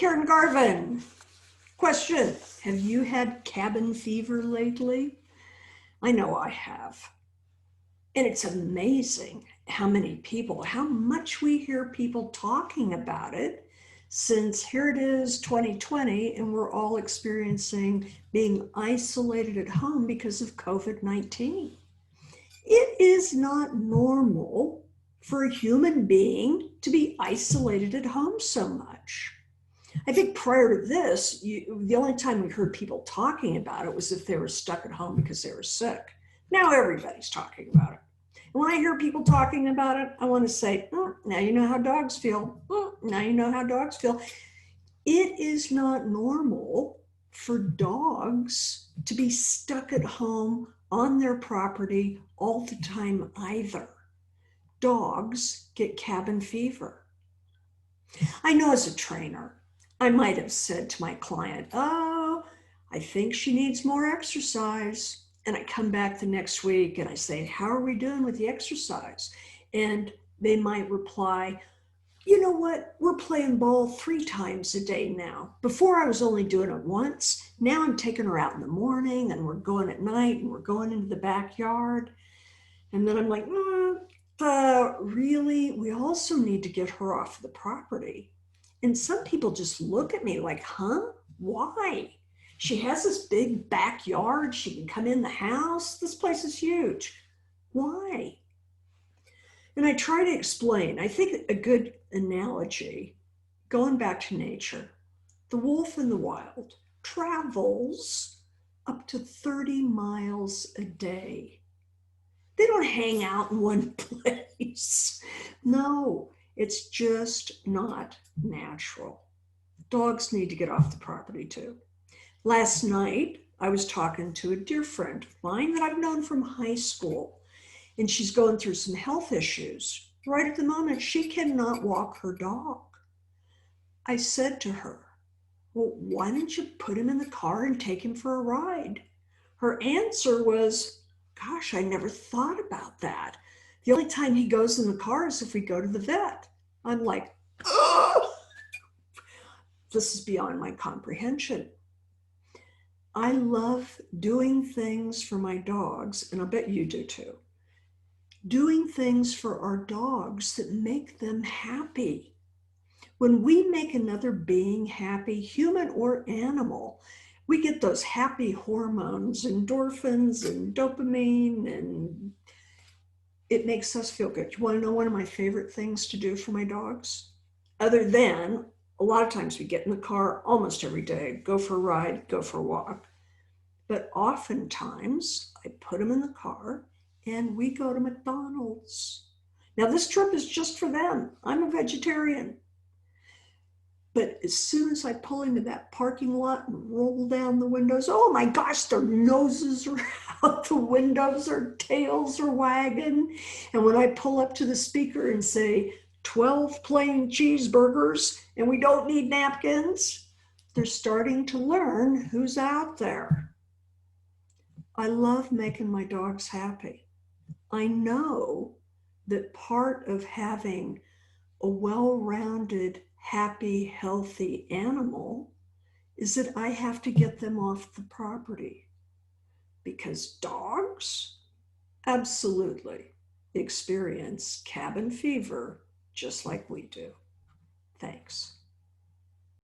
Karen Garvin, question. Have you had cabin fever lately? I know I have. And it's amazing how many people, how much we hear people talking about it, since here it is 2020 and we're all experiencing being isolated at home because of COVID-19. It is not normal for a human being to be isolated at home so much. I think prior to this, the only time we heard people talking about it was if they were stuck at home because they were sick. Now everybody's talking about it. And when I hear people talking about it, I want to say, now you know how dogs feel. Now you know how dogs feel. It is not normal for dogs to be stuck at home on their property all the time either. Dogs get cabin fever. I know as a trainer, I might have said to my client, oh, I think she needs more exercise. And I come back the next week and I say, how are we doing with the exercise? And they might reply, you know what? We're playing ball 3 times a day now. Before I was only doing it once. Now I'm taking her out in the morning and we're going at night and we're going into the backyard. And then I'm like, really? We also need to get her off the property. And some people just look at me like, huh? Why? She has this big backyard. She can come in the house. This place is huge. Why? And I try to explain. I think a good analogy, going back to nature, the wolf in the wild travels up to 30 miles a day. They don't hang out in one place. No, it's just not natural. Dogs need to get off the property too. Last night, I was talking to a dear friend of mine that I've known from high school, and she's going through some health issues. Right at the moment, she cannot walk her dog. I said to her, well, why don't you put him in the car and take him for a ride? Her answer was, gosh, I never thought about that. The only time he goes in the car is if we go to the vet. I'm like, ugh! This is beyond my comprehension. I love doing things for my dogs, and I bet you do too. Doing things for our dogs that make them happy. When we make another being happy, human or animal, we get those happy hormones, endorphins and dopamine, and it makes us feel good. You want to know one of my favorite things to do for my dogs? Other than, a lot of times we get in the car almost every day, go for a ride, go for a walk. But oftentimes I put them in the car and we go to McDonald's. Now this trip is just for them. I'm a vegetarian. But as soon as I pull into that parking lot and roll down the windows, oh my gosh, their noses are out the windows, their tails are wagging. And when I pull up to the speaker and say, 12 plain cheeseburgers and we don't need napkins, they're starting to learn who's out there. I love making my dogs happy. I know that part of having a well-rounded, happy, healthy animal is that I have to get them off the property, because dogs absolutely experience cabin fever just like we do. Thanks.